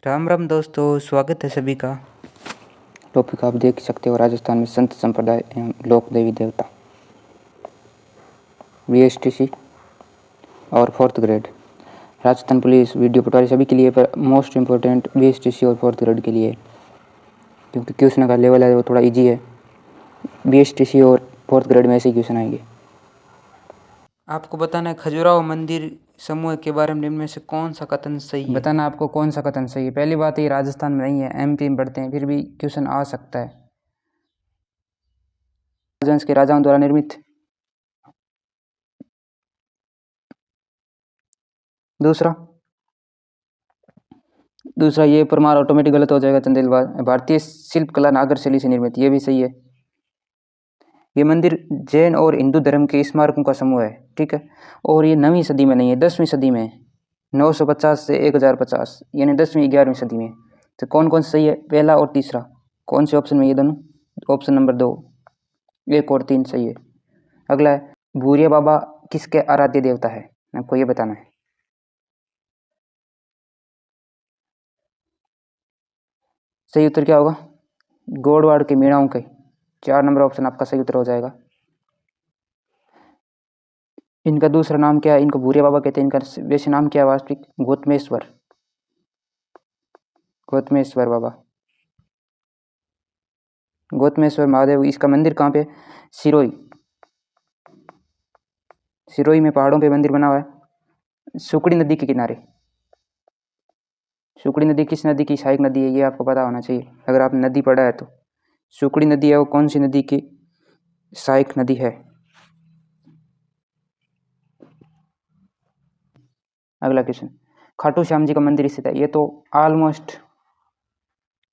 राम राम दोस्तों, स्वागत है सभी का। टॉपिक आप देख सकते हो, राजस्थान में संत संप्रदाय एवं लोक देवी देवता। VSTC और 4th grade Rajasthan police video पटवारी सभी के लिए, पर मोस्ट इम्पोर्टेंट VSTC और 4th ग्रेड के लिए, क्योंकि क्वेश्चन का लेवल है वो थोड़ा इजी है। VSTC और 4th ग्रेड में ऐसे ही क्वेश्चन आएंगे। आपको बताना है खजुराहो मंदिर समूह के बारे में निम्न में से कौन सा कथन सही है। बताना आपको कौन सा कथन सही है। पहली बात, ये राजस्थान में नहीं है, MP में पढ़ते हैं, फिर भी क्वेश्चन आ सकता है। राजवंश के राजाओं द्वारा निर्मित। दूसरा ये परमार ऑटोमेटिक गलत हो जाएगा। चंदेलवाल। भारतीय शिल्प कला नागर शैली से निर्मित, ये भी सही है। ये मंदिर जैन और हिंदू धर्म के स्मारकों का समूह है, ठीक है। और ये 9वीं सदी में नहीं है, 10वीं सदी में है। 950 से 1050, यानी 10वीं 11वीं सदी में। तो कौन कौन सही है? पहला और तीसरा। कौन से ऑप्शन में? ये दोनों। ऑप्शन नंबर 2, 1 और 3 सही है। अगला है, भूरिया बाबा किसके आराध्य देवता है? आपको ये बताना है। सही उत्तर क्या होगा? गोड़वाड़ के मीणाओं के। 4 नंबर ऑप्शन आपका सही उत्तर हो जाएगा। इनका दूसरा नाम क्या है? इनको भूरिया बाबा कहते हैं। इनका वैसे नाम क्या है वास्तविक? गौतमेश्वर। गौतमेश्वर बाबा, गौतमेश्वर महादेव। इसका मंदिर कहाँ पे? सिरोही। सिरोही में पहाड़ों पे मंदिर बना हुआ है, सुकड़ी नदी के किनारे। सुकड़ी नदी किस नदी की सहायक नदी है? ये आपको पता होना चाहिए अगर आपने नदी पढ़ा है तो। सुकड़ी नदी है वो कौन सी नदी की सहायक नदी है? अगला क्वेश्चन, खाटू श्याम जी का मंदिर स्थित है। ये तो ऑलमोस्ट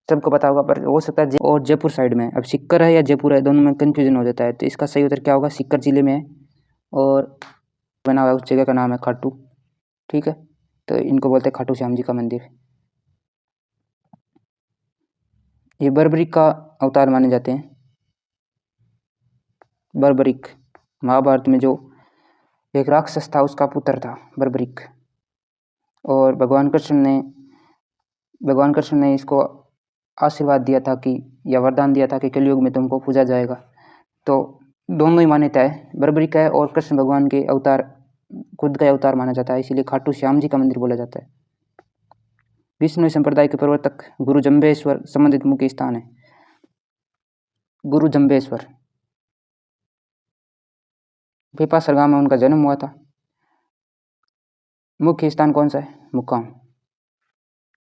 सबको पता होगा, पर हो सकता है और जयपुर साइड में। अब सीकर है या जयपुर है, दोनों में कंफ्यूजन हो जाता है। तो इसका सही उत्तर क्या होगा? सीकर जिले में है और बना हुआ उस जगह का नाम है खाटू, ठीक है। तो इनको बोलते हैं खाटू श्याम जी का मंदिर। ये बर्बरिक का अवतार माने जाते हैं। बर्बरिक महाभारत में जो एक राक्षस था उसका पुत्र था बर्बरिक। और भगवान कृष्ण ने इसको आशीर्वाद दिया था कि, या वरदान दिया था कि कलयुग में तुमको पूजा जाएगा। तो दोनों ही मान्यता है, बर्बरिक है और कृष्ण भगवान के अवतार, खुद का अवतार माना जाता है, इसीलिए खाटू श्याम जी का मंदिर बोला जाता है। विष्णु संप्रदाय के प्रवर्तक गुरु जम्बेश्वर संबंधित मुख्य स्थान है। गुरु जम्बेश्वर बेपासर गांव में उनका जन्म हुआ था। मुख्य स्थान कौन सा है? मुकाम।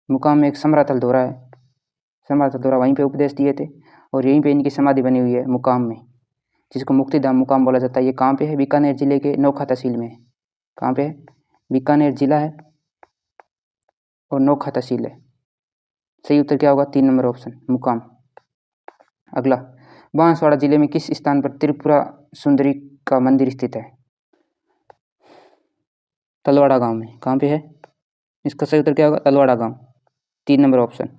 मुकाम में एक समराथल धोरा है। समराथल धोरा वहीं पे उपदेश दिए थे और यहीं पे इनकी समाधि बनी हुई है मुकाम में, जिसको मुक्तिधाम मुकाम बोला जाता है। ये कहाँ पे है? बीकानेर जिले के नोखा तहसील में है। कहाँ पे है? बीकानेर जिला है और नोखा तहसील है। सही उत्तर क्या होगा? 3 नंबर ऑप्शन, मुकाम। अगला, बांसवाड़ा जिले में किस स्थान पर त्रिपुरा सुंदरी का मंदिर स्थित है? तलवाड़ा गांव में। कहाँ पे है? इसका सही उत्तर क्या होगा? तलवाड़ा गांव, 3 नंबर ऑप्शन।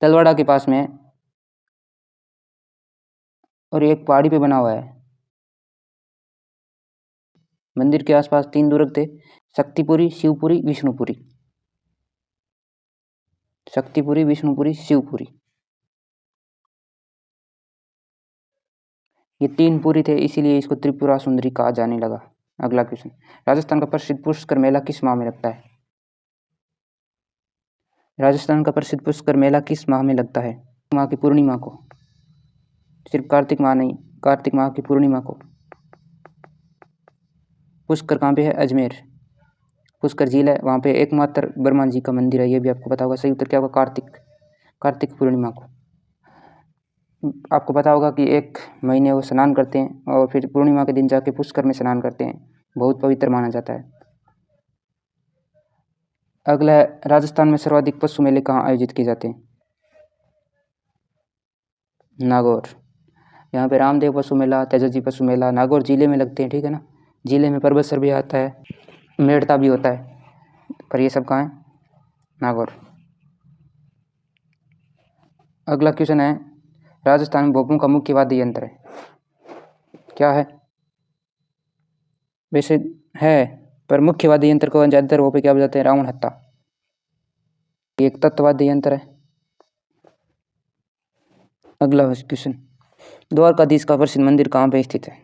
तलवाड़ा के पास में है और एक पहाड़ी पे बना हुआ है। मंदिर के आसपास 3 दुर्ग थे, शक्तिपुरी, शिवपुरी, विष्णुपुरी। शक्तिपुरी, विष्णुपुरी, शिवपुरी, ये 3 पुरी थे, इसीलिए इसको त्रिपुरा सुंदरी कहा जाने लगा। अगला क्वेश्चन, राजस्थान का प्रसिद्ध पुष्कर मेला किस माह में लगता है? राजस्थान का प्रसिद्ध पुष्कर मेला किस माह में लगता है? माह की पूर्णिमा को। सिर्फ कार्तिक माह नहीं, कार्तिक माह की पूर्णिमा को। पुष्कर कहाँ पे है? अजमेर। पुष्कर झील है, वहाँ पे एकमात्र ब्रह्मा जी का मंदिर है, ये भी आपको पता होगा। सही उत्तर क्या होगा? कार्तिक पूर्णिमा को। आपको पता होगा कि 1 महीने वो स्नान करते हैं और फिर पूर्णिमा के दिन जाके पुष्कर में स्नान करते हैं, बहुत पवित्र माना जाता है। अगला है, राजस्थान में सर्वाधिक पशु मेले कहाँ आयोजित किए जाते हैं? नागौर। यहाँ पे रामदेव पशु मेला, तेजस्वी पशु मेला नागौर जिले में लगते हैं, ठीक है ना। जिले में परबतसर भी आता है, मेड़ता भी होता है, पर ये सब कहाँ है? नागौर। अगला क्वेश्चन है, राजस्थान में भोपों का मुख्य वाद्य यंत्र है, क्या है? वैसे है, पर मुख्य वाद्य यंत्र को ज़्यादातर वहाँ पे क्या बजाते हैं? रावण हत्था। एक तत्ववादी यंत्र है। अगला क्वेश्चन, द्वारकाधीश का प्रसिद्ध मंदिर कहाँ पे स्थित है?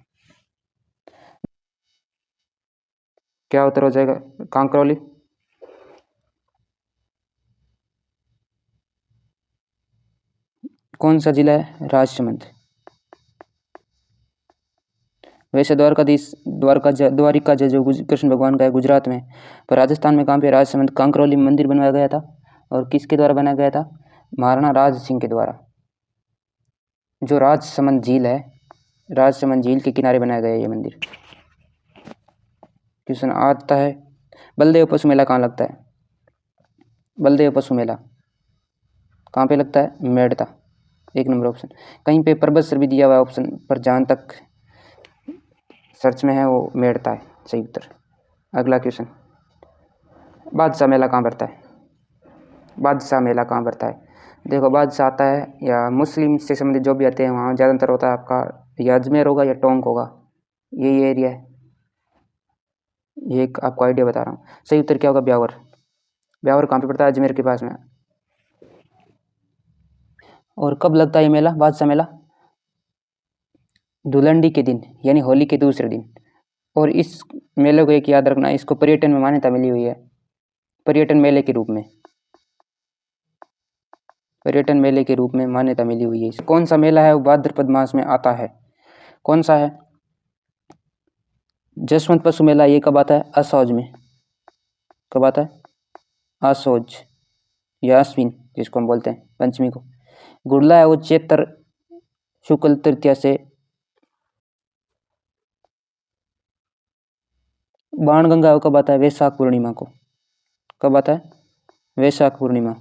क्या उत्तर हो जाएगा? कांकरौली। कौन सा जिला है? राजसमंद। वैसे द्वारिका जो कृष्ण भगवान का है गुजरात में, पर राजस्थान में कहाँ पे? राजसमंद कांकरौली में मंदिर बनवाया गया था। और किसके द्वारा बनाया गया था? महाराणा राज सिंह के द्वारा। जो राजसमंद झील है, राजसमंद झील के किनारे बनाया गया ये मंदिर। क्वेश्चन आता है, बलदेव पशु मेला कहाँ लगता है? बलदेव पशु मेला कहाँ पे लगता है? मेड़ता। 1 number option. कहीं पे परबतसर भी दिया हुआ है ऑप्शन, पर जहाँ तक सर्च में है वो मेड़ता है सही उत्तर। अगला क्वेश्चन, बादशाह मेला कहाँ पड़ता है? बादशाह मेला कहाँ पड़ता है? देखो, बादशाह आता है या मुस्लिम से संबंधित जो भी आते हैं वहाँ ज़्यादातर होता है आपका या अजमेर होगा या टोंक होगा, यही एरिया है। ये एक आपको आइडिया बता रहा हूँ। सही उत्तर क्या होगा? ब्यावर। ब्यावर कहाँ पे पड़ता है? अजमेर के पास में। और कब लगता है ये मेला, बादशाह मेला? धुलंडी के दिन, यानी होली के दूसरे दिन। और इस मेले को एक याद रखना, इसको पर्यटन में मान्यता मिली हुई है, पर्यटन मेले के रूप में, पर्यटन मेले के रूप में मान्यता मिली हुई है। कौन सा मेला है वो भाद्रपद मास में आता है? कौन सा है? जसवंत पशु मेला। ये कब आता है? असौज में। कब आता है? असौज या अश्विन जिसको हम बोलते हैं पंचमी को। गुड़ला है वो चैत्र शुक्ल तृतीया से। बाणगंगा वो कब आता है? वैशाख पूर्णिमा को। कब आता है? वैशाख पूर्णिमा।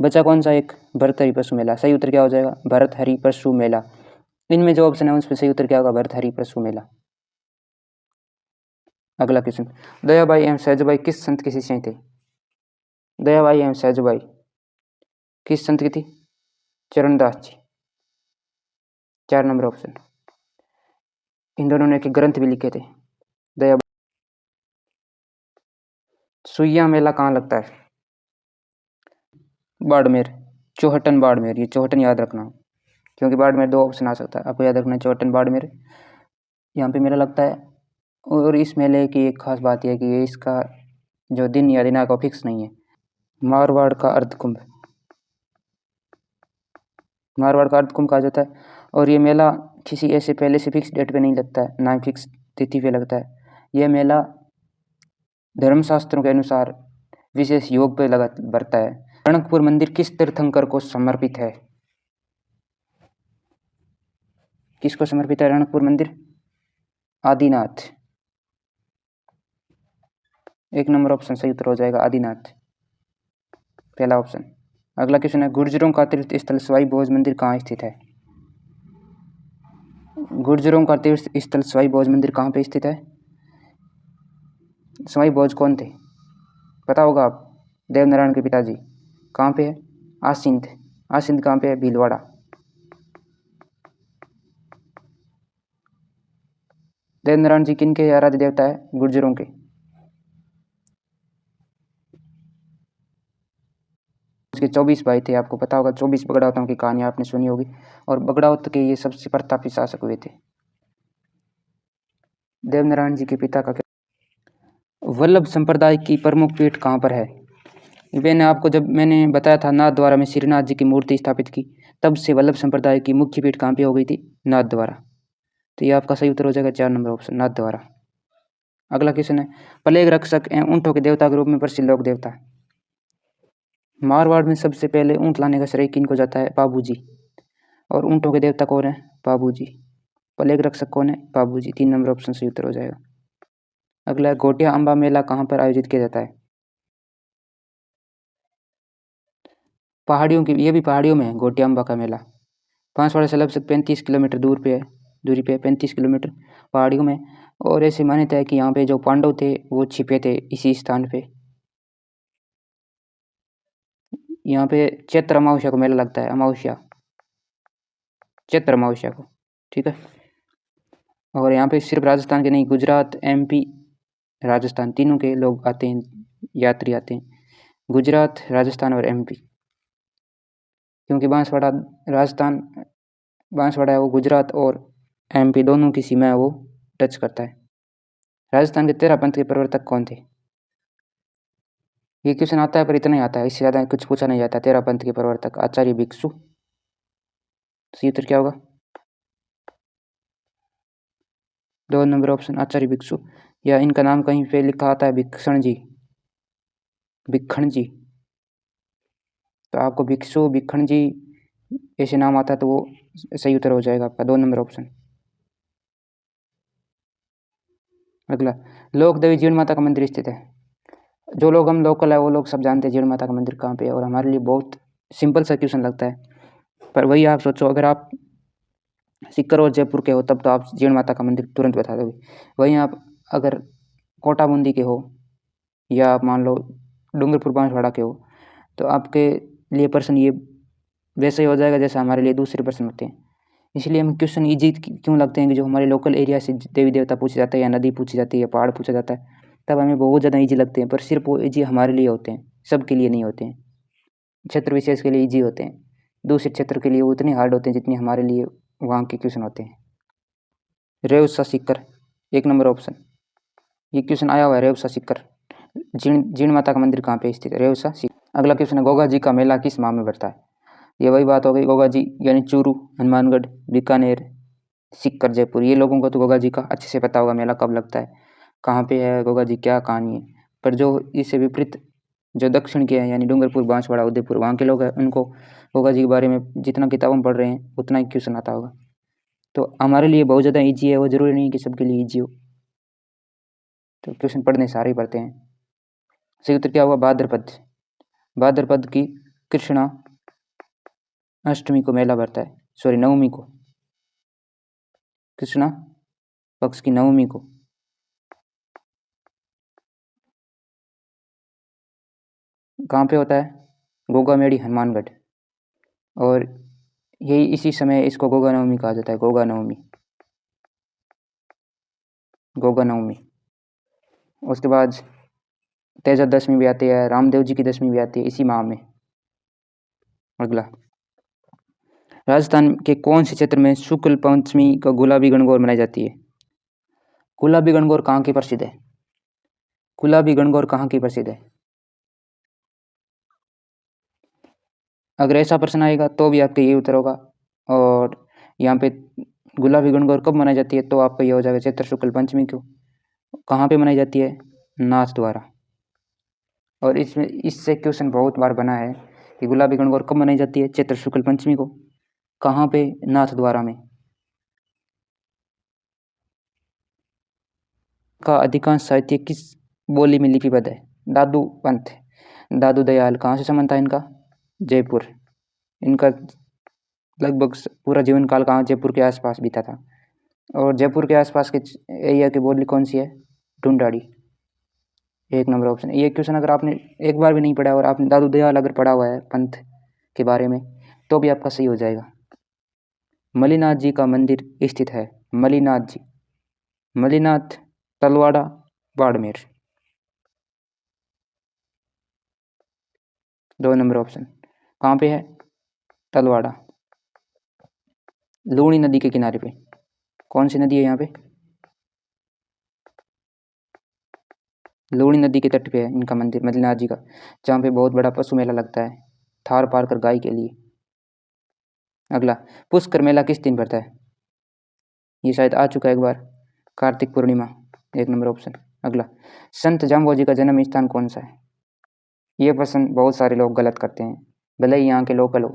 बचा कौन सा एक? भरतहरि पशु मेला। सही उत्तर क्या हो जाएगा? भरतहरि पशु मेला। इनमें जो ऑप्शन है उसमें सही उत्तर क्या होगा? भरतहरि पशु मेला। अगला क्वेश्चन, दयाबाई एवं सहजबाई किस संत के शिष्य थे? दयाबाई एवं सहजबाई किस संत की थी? चरणदास जी। 4 नंबर ऑप्शन। इन दोनों ने एक ग्रंथ भी लिखे थे। दयाबाई। सुइया मेला कहाँ लगता है? बाड़मेर। चौहटन बाड़मेर। ये चौहटन याद रखना, क्योंकि बाड़मेर 2 ऑप्शन आ सकता है, आपको याद रखना है चौहटन बाड़मेर। यहाँ पे मेला लगता है। और इस मेले की एक खास बात यह है कि ये इसका जो दिन या दिनांक फिक्स नहीं है। मारवाड़ का अर्धकुंभ, मारवाड़ का अर्धकुंभ कहा जाता है। और ये मेला किसी ऐसे पहले से फिक्स डेट पे नहीं लगता है, ना ही फिक्स तिथि पे लगता है। यह मेला धर्मशास्त्रों के अनुसार विशेष योग पे लगा बढ़ता है। रणकपुर मंदिर किस तीर्थंकर को समर्पित है? किसको समर्पित है रणकपुर मंदिर? आदिनाथ। 1 नंबर ऑप्शन सही उत्तर हो जाएगा आदिनाथ, पहला ऑप्शन। अगला क्वेश्चन है, गुर्जरों का तीर्थ स्थल सवाई भोज मंदिर कहाँ स्थित है? गुर्जरों का तीर्थ स्थल सवाई भोज मंदिर कहाँ पे स्थित है? सवाई भोज कौन थे? पता होगा आप, देवनारायण के पिताजी। कहाँ पे है? आसिंद। आसिंद कहाँ पे है? भीलवाड़ा। देवनारायण जी किन के आराध्य देवता है? गुर्जरों के। उसके 24 भाई थे, आपको पता होगा 24 बगड़ावतों की कहानी आपने सुनी होगी। और बगड़ावत के ये सबसे प्रतापी शासक हुए थे। देवनारायण जी के पिता का वल्लभ संप्रदाय की प्रमुख पीठ कहाँ पर है? मैंने आपको जब मैंने बताया था नाथ द्वारा में श्रीनाथ जी की मूर्ति स्थापित की, तब से वल्लभ संप्रदाय की मुख्य पीठ कहाँ पे हो गई थी? नाथ द्वारा। तो ये आपका सही उत्तर हो जाएगा 4 नंबर ऑप्शन, नाथ द्वारा। अगला क्वेश्चन है, प्लेग रक्षक एवं ऊँटों के देवता के रूप में प्रसिद्ध लोक देवता। मारवाड़ में सबसे पहले ऊँट लाने का श्रेय किन को जाता है? बाबू जी। और ऊँटों के देवता कौन है? बाबू जी। प्लेग रक्षक कौन है? बाबू जी। 3 नंबर ऑप्शन सही उत्तर हो जाएगा। अगला, घोटिया अम्बा मेला कहाँ पर आयोजित किया जाता है? पहाड़ियों की, ये भी पहाड़ियों में है घोटिया अम्बा का मेला। बांसवाड़ा से लगभग 35 किलोमीटर दूरी पे 35 किलोमीटर पहाड़ियों में। और ऐसी मान्यता है कि यहाँ पे जो पांडव थे वो छिपे थे इसी स्थान पे। यहाँ पे चैत्र अमावस्या को मेला लगता है, अमावस्या, चैत्र अमावस्या को, ठीक है। और यहाँ पे सिर्फ राजस्थान के नहीं, गुजरात, MP, राजस्थान तीनों के लोग आते हैं, यात्री आते हैं। गुजरात, राजस्थान और MP, क्योंकि बांसवाड़ा है वो गुजरात और MP दोनों की सीमा है वो टच करता है। राजस्थान के 13 पंथ के प्रवर्तक कौन थे? ये क्वेश्चन आता है पर इतना ही आता है, इससे ज़्यादा कुछ पूछा नहीं जाता। 13 पंथ के प्रवर्तक आचार्य भिक्षु। सही उत्तर क्या होगा? 2 नंबर ऑप्शन आचार्य भिक्षु, या इनका नाम कहीं पे लिखा आता है भिक्षण जी, भिक्षण जी, तो आपको भिक्षु भिक्षण जी ऐसे नाम आता है तो वो सही उत्तर हो जाएगा आपका 2 नंबर ऑप्शन। अगला, लोक देवी जीण माता का मंदिर स्थित है। जो लोग हम लोकल है वो लोग सब जानते हैं जीण माता का मंदिर कहाँ पे है, और हमारे लिए बहुत सिंपल सा क्वेश्चन लगता है, पर वही आप सोचो अगर आप सीकर और जयपुर के हो तब तो आप जीण माता का मंदिर तुरंत बता दोगे। वहीं आप अगर कोटा बूंदी के हो या आप मान लो डूंगरपुर बांसवाड़ा के हो तो आपके लिए प्रश्न ये वैसे ही हो जाएगा जैसा हमारे लिए दूसरे प्रश्न होते हैं। इसलिए हमें क्वेश्चन ईजी क्यों लगते हैं कि जो हमारे लोकल एरिया से देवी देवता पूछे जाते हैं या नदी पूछी जाती है या पहाड़ पूछा जाता है तब हमें बहुत ज़्यादा ईजी लगते हैं, पर सिर्फ वो ईजी हमारे लिए होते हैं, सबके लिए नहीं होते हैं। क्षेत्र विशेष के लिए ईजी होते हैं, दूसरे क्षेत्र के लिए वो उतने हार्ड होते हैं जितने हमारे लिए वहाँ के क्वेश्चन होते हैं। रेवसा सीकर 1 नंबर ऑप्शन, ये क्वेश्चन आया हुआ है। रेवसा सीकर जीण माता का मंदिर कहाँ पे स्थित है? रेवसा सीकर। अगला क्वेश्चन है, गोगा जी का मेला किस माह में बढ़ता है? ये वही बात हो गई, गोगा जी यानी चूरू, हनुमानगढ़, बीकानेर, सीकर, जयपुर। ये लोगों को तो गोगा जी का अच्छे से पता होगा मेला कब लगता है, कहाँ पे है गोगा जी, क्या कहानी है। पर जो इससे विपरीत जो दक्षिण के हैं यानी डूंगरपुर, बांसवाड़ा, उदयपुर, वहाँ के लोग हैं उनको गोगा जी के बारे में जितना किताबों में पढ़ रहे हैं उतना ही क्वेश्चन आता होगा। तो हमारे लिए बहुत ज़्यादा ईजी है, वो ज़रूरी नहीं कि सबके लिए ईजी हो, तो क्वेश्चन पढ़ने सारे ही पढ़ते हैं। सही उत्तर क्या हुआ? भाद्रपद। भाद्रपद की कृष्णा अष्टमी को मेला भरता है, सॉरी नवमी को, कृष्णा पक्ष की नवमी को। कहाँ पे होता है? गोगा मेड़ी, हनुमानगढ़, और यही इसी समय इसको गोगा नवमी कहा जाता है, गोगा नवमी, गोगा नवमी। उसके बाद तेजा दशमी भी आती है, रामदेव जी की दशमी भी आती है इसी माह में। अगला, राजस्थान के कौन से क्षेत्र में शुक्ल पंचमी को गुलाबी गणगौर मनाई जाती है? गुलाबी गणगौर कहाँ की प्रसिद्ध है? गुलाबी गणगौर कहाँ की प्रसिद्ध है? अगर ऐसा प्रश्न आएगा तो भी आपका ये उत्तर होगा, और यहाँ पे गुलाबी गणगौर कब मनाई जाती है तो आपका ये हो जाएगा चैत्र शुक्ल पंचमी को। कहाँ पे मनाई जाती है? नाथ द्वारा। और इसमें इससे क्वेश्चन बहुत बार बना है कि गुलाबी गणगौर कब मनाई जाती है? चैत्र शुक्ल पंचमी को। कहाँ पे? नाथ द्वारा में। का अधिकांश साहित्य किस बोली में लिपिबद्ध है? दादू पंथ, दादू दयाल। कहाँ से संबंध था इनका? जयपुर। इनका लगभग पूरा जीवन काल कहाँ? जयपुर के आसपास बीता था। और जयपुर के आसपास के एरिया की बोली कौन सी है? ढूंढाड़ी। 1 number option. ये क्वेश्चन अगर आपने एक बार भी नहीं पढ़ा और आपने दादू दयाल अगर पढ़ा हुआ है पंथ के बारे में तो भी आपका सही हो जाएगा। मलिनाथ जी का मंदिर स्थित है, मलिनाथ जी, मलिनाथ, तलवाड़ा, बाड़मेर। 2 number option. कहाँ पे है? तलवाड़ा, लूणी नदी के किनारे पे। कौन सी नदी है यहाँ पे? लूणी नदी के तट पे है इनका मंदिर, मलिनाथ जी का, जहाँ पे बहुत बड़ा पशु मेला लगता है, थार पार कर गाय के लिए। अगला, पुष्कर मेला किस दिन पड़ता है? ये शायद आ चुका है एक बार, कार्तिक पूर्णिमा। 1 number option. अगला, संत जाम्बोजी का जन्म स्थान कौन सा है? ये प्रश्न बहुत सारे लोग गलत करते हैं, भले ही यहाँ के लोकल हो,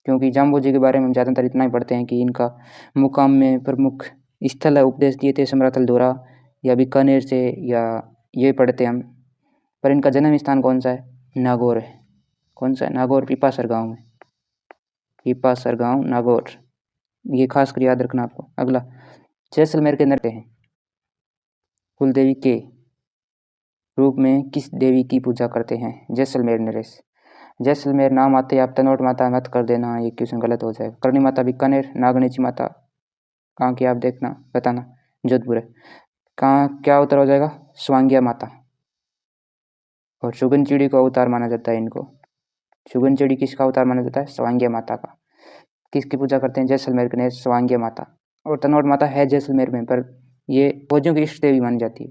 क्योंकि जाम्बोजी के बारे में ज़्यादातर इतना ही पढ़ते हैं कि इनका मुकाम में प्रमुख स्थल है, उपदेश दिए थे समराथल धोरा या बीकानेर से, या ये पढ़ते हम, पर इनका जन्म स्थान कौन सा है? नागौर है। कौन सा है? नागौर, पीपासर गाँव में, पीपासर गाँव, नागौर। ये खास कर याद रखना आपको। अगला, जैसलमेर के नृत्य हैं कुलदेवी के रूप में किस देवी की पूजा करते हैं? जैसलमेर नरेश। जैसलमेर नाम आते आप तनोट माता मत कर देना, ये क्वेश्चन गलत हो जाएगा। करणी माता बीकानेर, नागणेची माता कहाँ की आप देखना बताना, जोधपुर है। कहाँ क्या उत्तर हो जाएगा? स्वांगिया माता। और शुगन चिड़ी को अवतार माना जाता है इनको। शुगन चिड़ी किसका अवतार माना जाता है? स्वांग्य माता का। किसकी पूजा करते हैं? जैसलमेर के स्वांग्य माता। और तनोट माता है जैसलमेर में, पर ये फौजियों की इष्ट देवी मानी जाती है।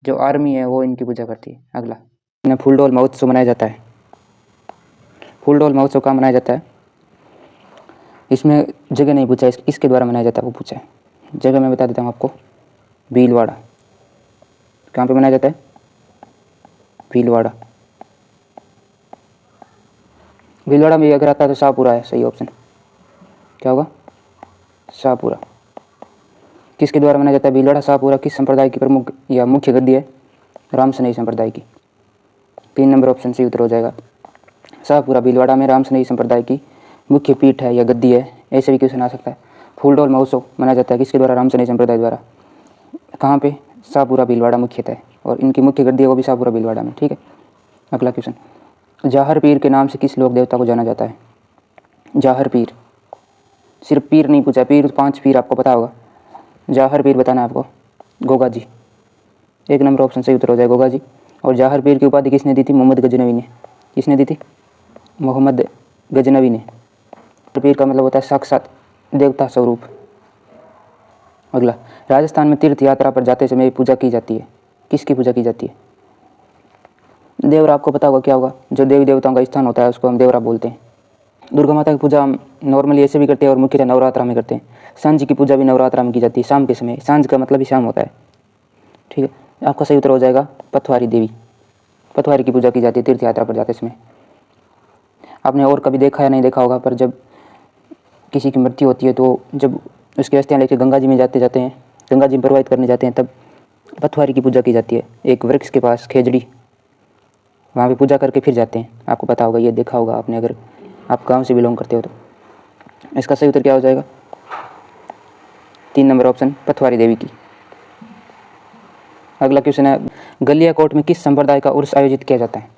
जो आर्मी है वो इनकी पूजा करती है। अगला, इन्हें फूलडोल महोत्सव मनाया जाता है। फूलडोल महोत्सव कहाँ मनाया जाता है? इसमें जगह नहीं पूछा, इसके द्वारा मनाया जाता है वो पूछा है। जगह मैं बता देता हूँ आपको, भीलवाड़ा। कहाँ पे मनाया जाता है? भीलवाड़ा। भीलवाड़ा में अगर आता है तो शाहपुरा है सही ऑप्शन। क्या होगा? शाहपुरा। किसके द्वारा मनाया जाता है भीलवाड़ा? शाहपुरा। किस संप्रदाय की प्रमुख या मुख्य गद्दी है? रामसनई संप्रदाय की। 3 नंबर ऑप्शन सही उत्तर हो जाएगा। शाहपुरा भीलवाड़ा में रामसनई संप्रदाय की मुख्य पीठ है या गद्दी है। ऐसे भी क्वेश्चन आ सकता है। फूलडोल महोत्सव मनाया जाता है किसके द्वारा? रामसनई संप्रदाय द्वारा। कहाँ पे? शाहपुरा भीलवाड़ा मुख्यतः, और इनकी मुख्य गद्दी है वो भी शाहपुरा भीलवाड़ा में। ठीक है, अगला क्वेश्चन, जाहर पीर के नाम से किस लोक देवता को जाना जाता है? जाहर पीर। सिर्फ पीर नहीं पूछा, पीर 5 पीर आपको पता होगा। जाहर पीर बताना है आपको। गोगा जी। 1 नंबर ऑप्शन सही उत्तर हो जाए, गोगा जी। और जाहर पीर की उपाधि किसने दी थी? मोहम्मद गजनवी ने। किसने दी थी? मोहम्मद गजनवी ने। पीर का मतलब होता है साक्षात देवता स्वरूप। अगला, राजस्थान में तीर्थ यात्रा पर जाते समय पूजा की जाती है। किसकी पूजा की जाती है? देवरा। आपको पता होगा क्या होगा? जो देवी देवताओं का स्थान होता है उसको हम देवरा बोलते हैं। दुर्गा माता की पूजा हम नॉर्मली ऐसे भी करते हैं और मुख्यतः नवरात्रा में करते हैं। सांझ की पूजा भी नवरात्रा में की जाती है, शाम के समय। सांझ का मतलब ही शाम होता है। ठीक है, आपका सही उत्तर हो जाएगा पथवारी देवी। पथवारी की पूजा की जाती है तीर्थ यात्रा पर जाते समय। आपने और कभी देखा या नहीं देखा होगा, पर जब किसी की मृत्यु होती है तो जब उसकी अस्थियाँ लेकर गंगा जी में जाते हैं, गंगा जी में प्रवाहित करने जाते हैं, तब पथवारी की पूजा की जाती है। एक वृक्ष के पास खेजड़ी, वहाँ पे पूजा करके फिर जाते हैं। आपको पता होगा, ये देखा होगा आपने अगर आप गांव से बिलोंग करते हो तो। इसका सही उत्तर क्या हो जाएगा? 3 नंबर ऑप्शन, पथवारी देवी की। अगला क्वेश्चन है, गलियाकोट में किस संप्रदाय का उर्स आयोजित किया जाता है?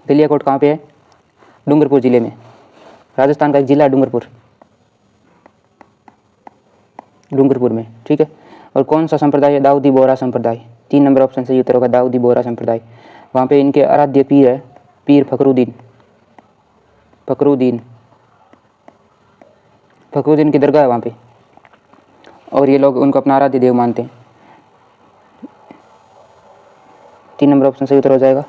गलियाकोट कहाँ पे है? डूंगरपुर जिले में। राजस्थान का एक जिला है डूंगरपुर, डूंगरपुर में। ठीक है, और कौन सा संप्रदाय है? दाऊदी बोहरा संप्रदाय। 3 नंबर ऑप्शन सही उत्तर होगा, दाऊदी बोहरा संप्रदाय। वहाँ पे इनके आराध्य पीर है पीर फखरुद्दीन। फखरुद्दीन फखरुद्दीन की दरगाह है वहाँ पे, और ये लोग उनको अपना आराध्य देव मानते हैं। 3 नंबर ऑप्शन सही उत्तर हो जाएगा।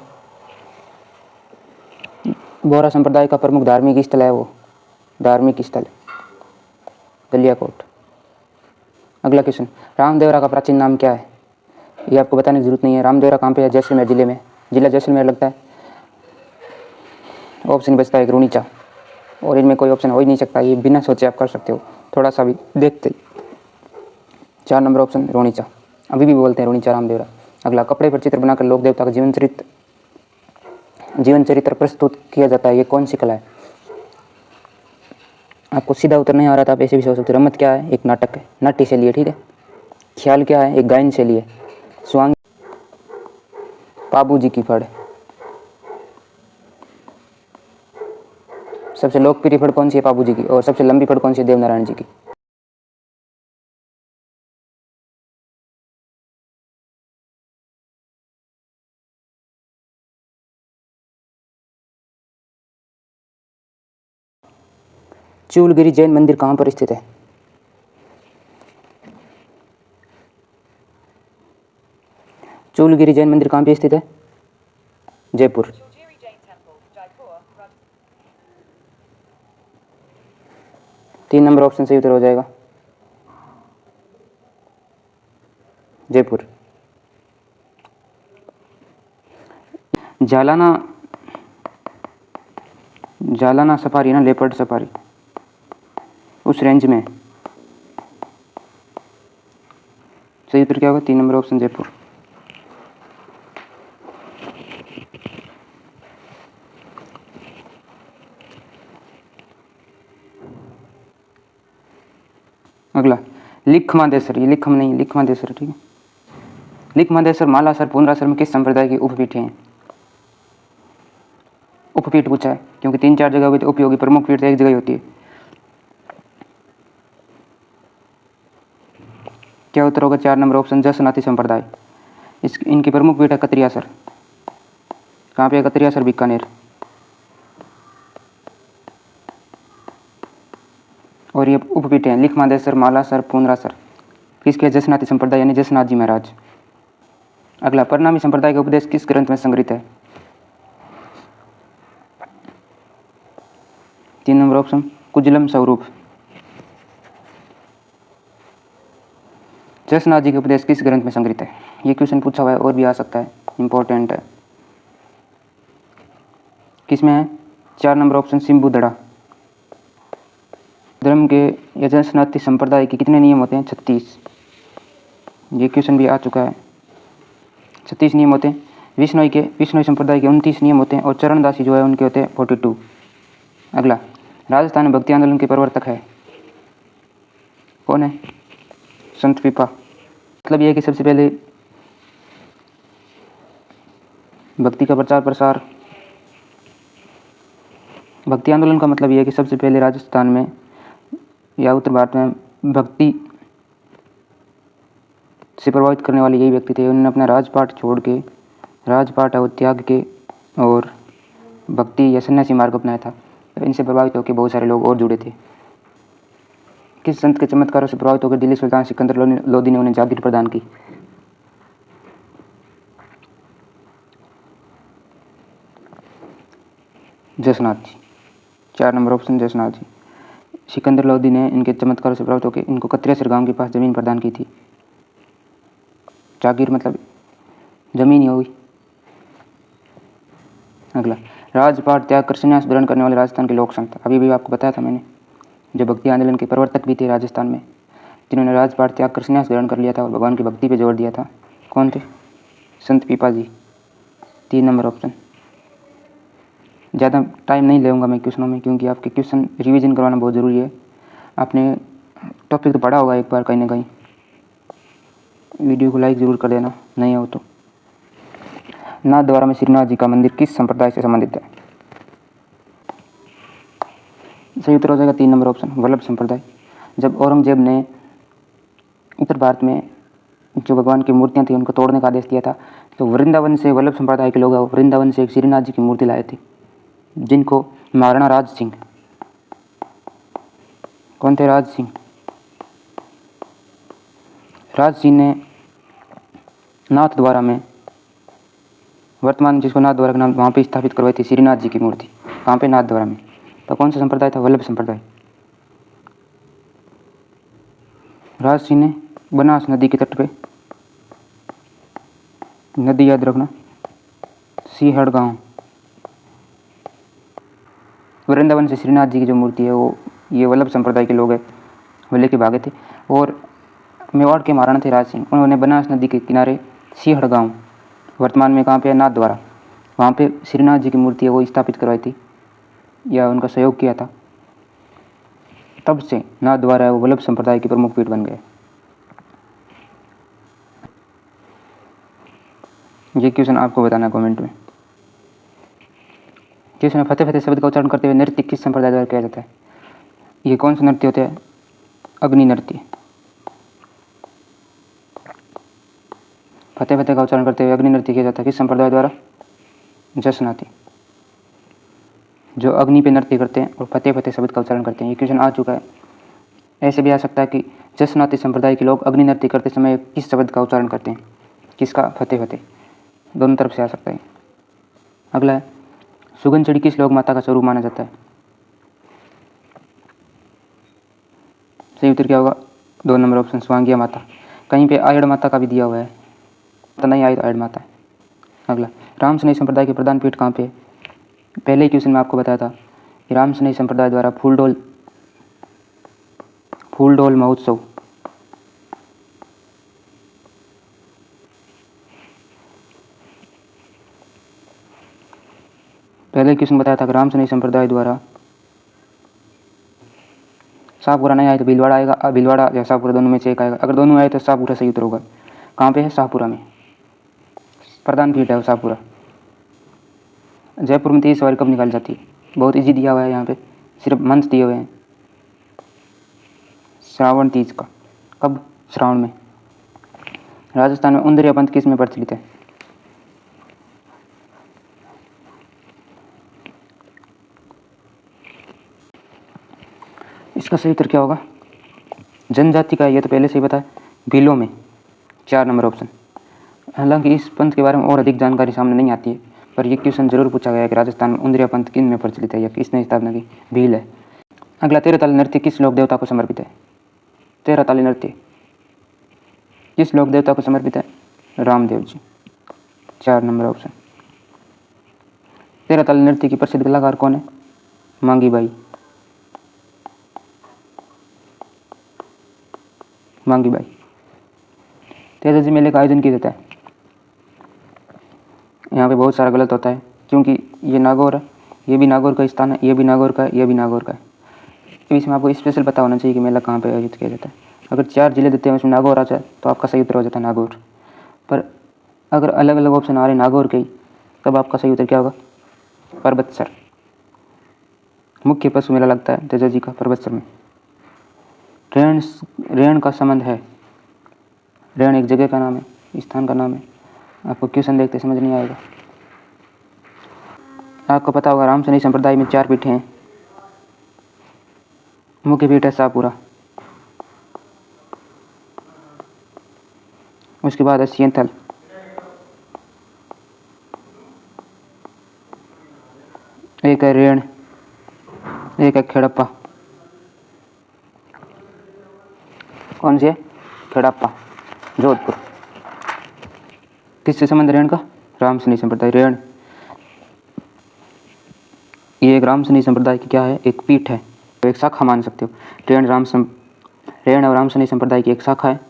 बोहरा संप्रदाय का प्रमुख धार्मिक स्थल है वो, धार्मिक स्थल गलियाकोट। अगला क्वेश्चन, रामदेवरा का प्राचीन नाम क्या है? ये आपको बताने की जरूरत नहीं है। रामदेवरा कहाँ पे है? जैसलमेर जिले में। जिला जैसलमेर लगता है। ऑप्शन बचता है एक, रुणीचा। और इनमें कोई ऑप्शन हो ही नहीं सकता, ये बिना सोचे आप कर सकते हो, थोड़ा सा भी देखते। 4 नंबर ऑप्शन, रुणीचा। अभी भी बोलते हैं रुणीचा रामदेवरा। अगला, कपड़े पर चित्र बनाकर लोक देवता का जीवन चरित्र प्रस्तुत किया जाता है, ये कौन सी कला है? आपको सीधा उत्तर नहीं आ रहा था, आप ऐसे भी सोच सकते हो। रमत क्या है? एक नाटक है, नाट्य शैली है। ठीक है, ख्याल क्या है? एक गायन शैली है। स्वांग, पाबू जी की फड़। सबसे लोकप्रिय फड़ कौन सी है? पाबू जी की। और सबसे लंबी फड़ कौन सी है? देवनारायण जी की। चूलगिरी जैन मंदिर कहाँ पर स्थित है? चूलगिरी जैन मंदिर कहाँ पे स्थित है? जयपुर। 3 नंबर ऑप्शन सही उत्तर हो जाएगा, जयपुर। जालाना सफारी ना, लेपर्ड सफारी, उस रेंज में। सही उत्तर क्या होगा? 3 नंबर ऑप्शन, जयपुर। अगला, लिखमादेसर। ये लिखम नहीं, लिखमादेसर। ठीक है, लिखमादेसर, मालासर, पुंडरासर में किस संप्रदाय की उपपीठें हैं? उपपीठ पूछा है क्योंकि 3-4 जगह हुई तो उपयोगी, प्रमुख पीठ एक जगह होती है। क्या उत्तर होगा? 4 नंबर ऑप्शन, जसनाती संप्रदाय। इनकी प्रमुख पीठ है कतरियासर। कहाँ पे? कतरियासर बीकानेर। और ये उपपीठ हैं लिख मादेसर, मालासर, पुनरासर। किसके? जसनाती संप्रदाय यानी जसनाथ जी महाराज। अगला, परिणामी संप्रदाय का उपदेश किस ग्रंथ में संग्रहित है? 3 नंबर ऑप्शन कुजलम स्वरूप। जसनाथ जी के उपदेश किस ग्रंथ में संग्रहित है? ये क्वेश्चन पूछा हुआ है और भी आ सकता है, इंपॉर्टेंट है। किसमें है? 4 नंबर ऑप्शन सिम्बुदड़ा। धर्म के या जसनाती संप्रदाय के कितने नियम होते हैं? 36। ये क्वेश्चन भी आ चुका है। 36 नियम होते हैं। विष्णोई संप्रदाय के 29 नियम होते हैं और चरणदासी जो है उनके होते हैं 42। अगला, राजस्थान में भक्ति आंदोलन के प्रवर्तक है कौन है? संत पीपा। मतलब यह है कि सबसे पहले भक्ति का प्रचार प्रसार, भक्ति आंदोलन का मतलब यह है कि सबसे पहले राजस्थान में या उत्तर भारत में भक्ति से प्रभावित करने वाले यही व्यक्ति थे। उन्होंने अपना राजपाट छोड़ के, राजपाट और त्याग के और भक्ति या सन्यासी मार्ग अपनाया था। इनसे प्रभावित होकर बहुत सारे लोग और जुड़े थे। किस संत के चमत्कारों से प्रभावित होकर दिल्ली सुल्तान सिकंदर लोदी ने उन्हें जागीर प्रदान की? जसनाथ जी। 4 number option Jasnath ji. सिकंदर लोदी ने इनके चमत्कारों से प्रभावित होकर इनको कतरियासर गांव के पास जमीन प्रदान की थी। जागीर मतलब जमीन ही होगी। अगला, राजपाट त्याग कर संन्यास ग्रहण करने वाले राजस्थान के लोक संत। अभी भी आपको बताया था मैंने, जो भक्ति आंदोलन के प्रवर्तक भी थे राजस्थान में, जिन्होंने राजपाट त्याग कर संन्यास ग्रहण कर लिया था और भगवान की भक्ति पे जोर दिया था। कौन थे? संत पीपा जी। 3 नंबर ऑप्शन। ज़्यादा टाइम नहीं लेऊंगा मैं क्वेश्चनों में, क्योंकि आपके क्वेश्चन रिवीजन करवाना बहुत ज़रूरी है। आपने टॉपिक तो पढ़ा होगा एक बार कहीं ना कहीं। वीडियो को लाइक ज़रूर कर देना नहीं हो तो। नाथद्वारा में श्रीनाथ जी का मंदिर किस संप्रदाय से संबंधित है? सही उत्तर हो जाएगा 3 नंबर ऑप्शन वल्लभ संप्रदाय। जब औरंगजेब ने उत्तर भारत में जो भगवान की मूर्तियां थी उनको तोड़ने का आदेश दिया था, तो वृंदावन से वल्लभ संप्रदाय के लोग वृंदावन से एक श्रीनाथ जी की मूर्ति लाए थे, जिनको महाराणा राज सिंह, कौन थे? राज सिंह। राज सिंह ने नाथद्वारा में, वर्तमान जिसको नाथद्वारा का नाम, वहाँ पे स्थापित करवाई थी श्रीनाथ जी की मूर्ति। कहाँ पे? नाथद्वारा में। तो कौन सा संप्रदाय था? वल्लभ संप्रदाय। राज सिंह ने बनास नदी के तट पे, नदी याद रखना, सिंहड़ गांव, वृंदावन से श्रीनाथ जी की जो मूर्ति है वो ये वल्लभ संप्रदाय के लोग हैं वो लेके भागे थे। और मेवाड़ के महाराणा थे राज सिंह, उन्होंने बनास नदी के किनारे सिंहड़ गांव, वर्तमान में कहाँ पे है? नाथद्वारा, वहाँ पे श्रीनाथ जी की मूर्ति है वो स्थापित करवाई थी या उनका सहयोग किया था। तब से नाथद्वारा वो वल्लभ संप्रदाय की प्रमुख पीठ बन गए। ये क्वेश्चन आपको बताना कमेंट में। क्वेश्चन में फतेह फतेह शब्द का उच्चारण करते हुए नृत्य किस संप्रदाय द्वारा किया जाता है? ये कौन सा नृत्य होता है? अग्नि नृत्य। फतेह फतेह का उच्चारण करते हुए अग्नि नृत्य किया जाता है किस संप्रदाय द्वारा? जसनाती। जो अग्नि पे नृत्य करते हैं और फतेह फतेह शब्द का उच्चारण करते हैं। ये क्वेश्चन आ चुका है। ऐसे भी आ सकता है कि जसनाती संप्रदाय के लोग अग्नि नृत्य करते समय किस शब्द का उच्चारण करते हैं? किसका? फतेह फतेह। दोनों तरफ से आ सकता है। अगला है, सुगंध चढ़ी किस लोक माता का स्वरूप माना जाता है? सही उत्तर क्या होगा? 2 नंबर ऑप्शन स्वांगिया माता। कहीं पे आयड़ माता का भी दिया हुआ है, तो नहीं आई तो आयड़ माता है। अगला, राम सनेही संप्रदाय के प्रधान पीठ कहाँ पे है? पहले ही क्वेश्चन में आपको बताया था कि राम सनेही संप्रदाय द्वारा फूलडोल महोत्सव, पहले क्वेश्चन बताया था कि राम सनेही संप्रदाय द्वारा, शाहपुरा नहीं आए तो भीलवाड़ा आएगा, भीलवाड़ा या शाहपुरा दोनों में से एक आएगा। अगर दोनों आए तो शाहपुरा सही उत्तर होगा। कहाँ पे है? शाहपुरा में प्रधान पीठ है वो शाहपुरा। जयपुर में 30 सवारी कब निकाली जाती है? बहुत इजी दिया हुआ है यहाँ पे, सिर्फ मंथ दिए हुए हैं। श्रावण तीज का। कब? श्रावण में। राजस्थान में उंदरिया पंथ किस में प्रचलित है? इसका सही उत्तर क्या होगा? जनजाति का है, ये तो पहले से ही पता है, भीलों में। 4 नंबर ऑप्शन। हालांकि इस पंथ के बारे में और अधिक जानकारी सामने नहीं आती है, पर यह क्वेश्चन जरूर पूछा गया है कि राजस्थान में उंदरिया पंथ किन में प्रचलित है या किसने स्थापना की? भील है। अगला, 13 ताली नृत्य किस लोक देवता को समर्पित है? 13 ताली नृत्य किस लोक देवता को समर्पित है? रामदेव जी। 4 number option. 13 ताली नृत्य की प्रसिद्ध कलाकार कौन है? मांगी बाई। मांगी बाई। तेजाजी मेले का आयोजन किया जाता है? यहाँ पे बहुत सारा गलत होता है, क्योंकि ये नागौर है, ये भी नागौर का स्थान है, ये भी नागौर का है, ये भी नागौर का है। तो इसमें आपको स्पेशल पता होना चाहिए कि मेला कहाँ पे आयोजित किया जाता है। अगर 4 जिले देते हैं उसमें नागौर आ जाए तो आपका सही उत्तर हो जाता है नागौर। पर अगर अलग अलग ऑप्शन आ रहे नागौर के ही, तब आपका सही उत्तर क्या होगा? परबतसर। मुख्य पशु मेला लगता है तेजाजी का परबतसर में। रेण का संबंध है? रेण एक जगह का नाम है, स्थान का नाम है। आपको क्वेश्चन देखते समझ नहीं आएगा। आपको पता होगा रामसनी संप्रदाय में 4 पीठें हैं। मुख्य पीठ है शाहपुरा, उसके बाद है सियंथल, एक है रेण, एक है खेड़प्पा। कौन सी है? खेड़प्पा, जोधपुर। किससे संबंध रेण का? रामसनी संप्रदाय। रेण ये एक रामसनी संप्रदाय की क्या है? एक पीठ है, तो एक शाखा मान सकते हो। रेण और रामसनी संप्रदाय की एक शाखा है।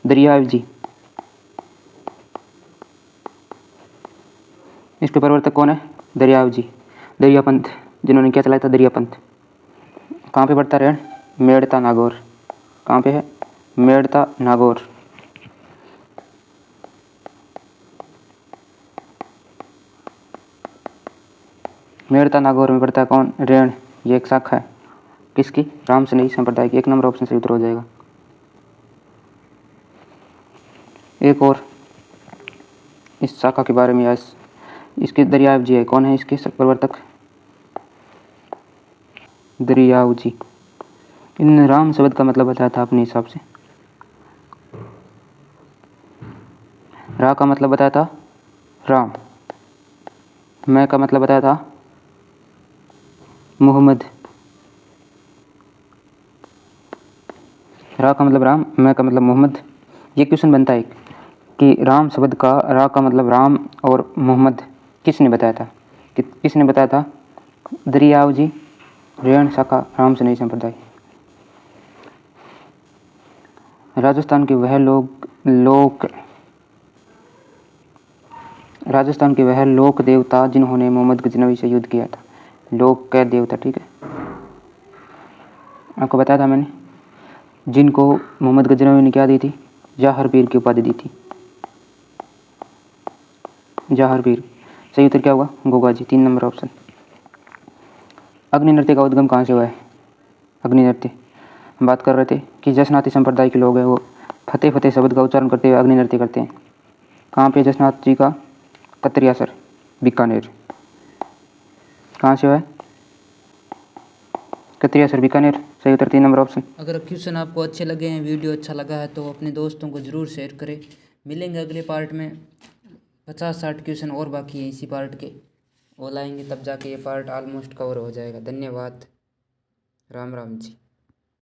दरियाव जी, इसके प्रवर्तक कौन है? दरियाव जी। दरिया पंथ, जिन्होंने क्या चलाया था? दरिया पंथ। कहाँ पे पड़ता है रेण? मेड़ता नागौर। कहाँ पे है? मेड़ता नागौर। मेड़ता नागौर में पड़ता है कौन? रेण। ये एक शाखा है किसकी? रामसनी संप्रदाय की। 1 नंबर ऑप्शन से उत्तर हो जाएगा। एक और इस शाखा के बारे में या इसके दरियाव जी है। कौन है इसके प्रवर्तक? दरियाव जी। इन राम शब्द का मतलब बताया था अपने हिसाब से। रा का मतलब बताया था राम, मैं का मतलब बताया था मोहम्मद। रा का मतलब राम, मैं का मतलब मोहम्मद। ये क्वेश्चन बनता है कि राम शब्द का रा का मतलब राम और मोहम्मद किसने बताया था? किसने बताया था? दरियाव जी, रेण शाखा, रामसनी संप्रदाय। राजस्थान के वह लोक देवता जिन्होंने मोहम्मद गजनवी से युद्ध किया था। लोक कै देवता, ठीक है, आपको बताया था मैंने, जिनको मोहम्मद गजनवी ने क्या दी थी? जाहर पीर की उपाधि दी थी। जाहर पीर। सही उत्तर क्या होगा? गोगा जी। 3 number option. अग्नि नृत्य का उद्गम कहाँ से हुआ है? अग्नि नृत्य हम बात कर रहे थे कि जसनाती संप्रदाय के लोग हैं, वो फतेह फतेह शब्द का उच्चारण करते हुए अग्नि नृत्य करते हैं। कहाँ पे जसनाथ जी का? कतरियासर, बीकानेर। कहाँ से हुआ है? कतरियासर, बीकानेर। सही उत्तर 3 नंबर ऑप्शन। अगर क्वेश्चन आपको अच्छे लगे हैं, वीडियो अच्छा लगा है, तो अपने दोस्तों को ज़रूर शेयर करें। मिलेंगे अगले पार्ट में। 50-60 क्वेश्चन और बाकी हैं इसी पार्ट के, वो लाएंगे तब जाके ये पार्ट ऑलमोस्ट कवर हो जाएगा। धन्यवाद। राम राम जी।